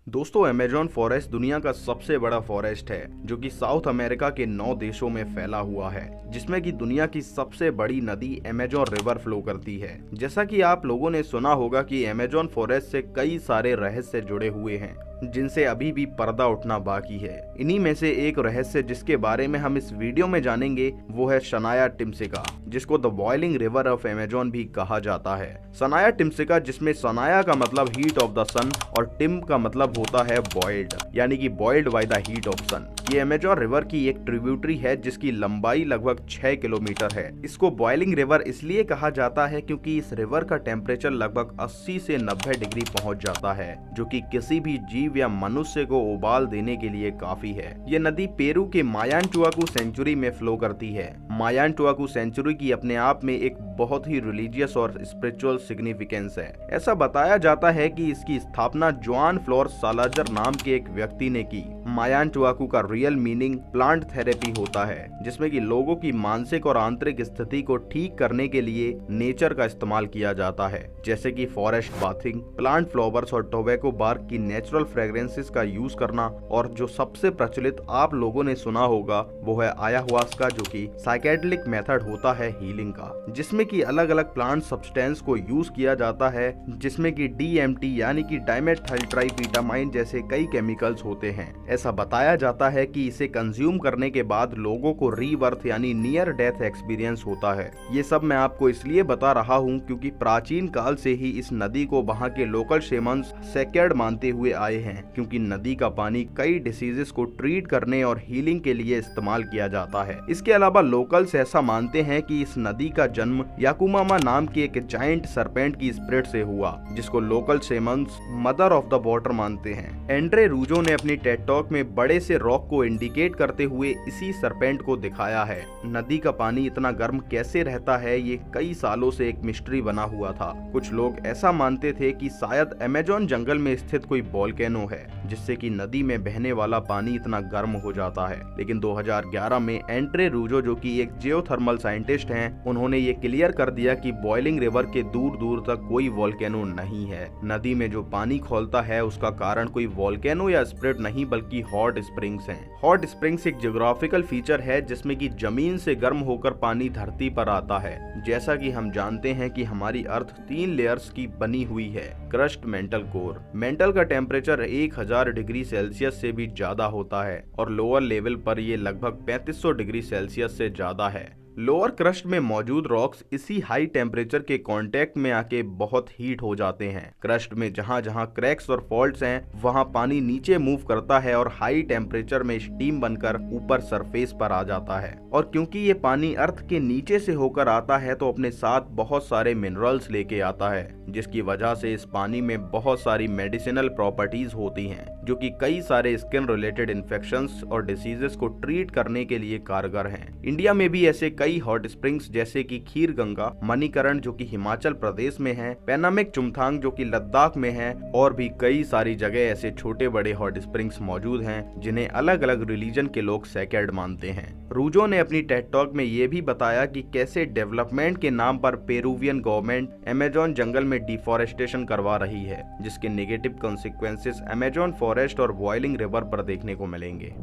दोस्तों, Amazon forest दुनिया का सबसे बड़ा फॉरेस्ट है जो कि साउथ अमेरिका के 9 देशों में फैला हुआ है, जिसमें कि दुनिया की सबसे बड़ी नदी अमेजॉन रिवर फ्लो करती है। जैसा कि आप लोगों ने सुना होगा कि अमेजॉन फॉरेस्ट से कई सारे रहस्य जुड़े हुए हैं जिनसे अभी भी पर्दा उठना बाकी है। इन्हीं में से एक रहस्य जिसके बारे में हम इस वीडियो में जानेंगे वो है शनाया टिमसिका, जिसको the boiling river of Amazon भी कहा जाता है। शनाया टिमसिका, जिसमें शनाया का मतलब हीट ऑफ द सन और टिम का मतलब होता है बॉइल्ड, यानी कि boiled by the heat of sun. ये अमेजॉन रिवर की एक ट्रिब्यूटरी है जिसकी लंबाई लगभग 6 किलोमीटर है। इसको बॉइलिंग रिवर इसलिए कहा जाता है क्योंकि इस रिवर का टेम्परेचर लगभग 80 से 90 डिग्री पहुंच जाता है, जो कि किसी भी जीव या मनुष्य को उबाल देने के लिए काफी है। ये नदी पेरू के मायांटुआकू सेंचुरी में फ्लो करती है। मायांटुआकू सेंचुरी की अपने आप में एक बहुत ही रिलीजियस और स्पिरिचुअल सिग्निफिकेंस है। ऐसा बताया जाता है कि इसकी स्थापना जुआन फ्लोर सालाजर नाम के एक व्यक्ति ने की। मायांटुआकू का रियल मीनिंग प्लांट थेरेपी होता है, जिसमें कि लोगों की मानसिक और आंतरिक स्थिति को ठीक करने के लिए नेचर का इस्तेमाल किया जाता है, जैसे कि फॉरेस्ट बाथिंग, प्लांट फ्लावर्स और टोबैको बार्क की नेचुरल फ्रेग्रेंसेस का यूज करना, और जो सबसे प्रचलित आप लोगों ने सुना होगा वो है ayahuasca, जो कि साइकेडेलिक मेथड होता है हीलिंग का, जिसमें कि अलग अलग प्लांट सब्सटेंस को यूज किया जाता है, जिसमें कि DMT यानी कि डाइमेथाइलट्राइफिटामाइन जैसे कई केमिकल्स होते हैं। ऐसा बताया जाता है कि इसे कंज्यूम करने के बाद लोगों को रीबर्थ यानी नियर डेथ एक्सपीरियंस होता है। ये सब मैं आपको इसलिए बता रहा हूँ क्योंकि प्राचीन काल से ही इस नदी को वहाँ के लोकल शेमन्स सेक्रेड मानते हुए आए हैं, क्योंकि नदी का पानी कई डिसीजेस को ट्रीट करने और हीलिंग के लिए इस्तेमाल किया जाता है। इसके अलावा लोकल्स ऐसा मानते हैं कि इस नदी का जन्म याकुमामा नाम के एक जायंट सरपेंट की स्पिरिट से हुआ, जिसको local shamans mother of the water मानते हैं। एंड्रे रूजो ने अपनी टेड टॉक में बड़े से रॉक को इंडिकेट करते हुए इसी सरपेंट को दिखाया है। नदी का पानी इतना गर्म कैसे रहता है, ये कई सालों से एक मिस्ट्री बना हुआ था। कुछ लोग ऐसा मानते थे कि शायद अमेजॉन जंगल में स्थित कोई वोल्केनो है, जिससे कि नदी में बहने वाला पानी इतना गर्म हो जाता है। लेकिन 2011 में एंड्रे रूजो, जो कि एक जियोथर्मल साइंटिस्ट हैं, उन्होंने ये क्लियर कर दिया कि बॉइलिंग रिवर के दूर दूर तक कोई वोल्केनो नहीं है। नदी में जो पानी खौलता है उसका कारण कोई वोल्केनो या स्प्रिट नहीं बल्कि हॉट स्प्रिंग्स हैं। हॉट स्प्रिंग्स एक ज्योग्राफिकल फीचर है जिसमें कि जमीन से गर्म होकर पानी धरती पर आता है। जैसा कि हम जानते हैं कि हमारी अर्थ 3 लेयर्स की बनी हुई है, क्रस्ट, मेंटल, कोर। मेंटल का टेम्परेचर 1000 डिग्री सेल्सियस से भी ज्यादा होता है और लोअर लेवल पर ये लगभग 3500 डिग्री सेल्सियस से ज्यादा है। लोअर क्रस्ट में मौजूद रॉक्स इसी हाई टेम्परेचर के कांटेक्ट में आके बहुत हीट हो जाते हैं। क्रस्ट में जहां जहां क्रैक्स और फॉल्ट्स हैं, वहां पानी नीचे मूव करता है और हाई टेम्परेचर में स्टीम बनकर ऊपर सरफेस पर आ जाता है। और क्योंकि ये पानी अर्थ के नीचे से होकर आता है तो अपने साथ बहुत सारे मिनरल्स लेके आता है, जिसकी वजह से इस पानी में बहुत सारी मेडिसिनल प्रॉपर्टीज होती हैं, जो कि कई सारे स्किन रिलेटेड इन्फेक्शंस और डिसीजेस को ट्रीट करने के लिए कारगर हैं। इंडिया में भी ऐसे कई हॉट स्प्रिंग्स जैसे कि खीर गंगा, मणिकरण जो कि हिमाचल प्रदेश में है, पैनामिक चुमथांग जो कि लद्दाख में है, और भी कई सारी जगह ऐसे छोटे बड़े हॉट स्प्रिंग्स मौजूद हैं जिन्हें अलग अलग रिलीजन के लोग सेक्रेड मानते हैं। रूजो ने अपनी टेड टॉक में ये भी बताया कि कैसे डेवलपमेंट के नाम पर पेरुवियन गवर्नमेंट अमेजॉन जंगल में डिफॉरेस्टेशन करवा रही है, जिसके नेगेटिव कॉन्सिक्वेंसेस अमेजॉन फॉरेस्ट और बॉइलिंग रिवर पर देखने को मिलेंगे।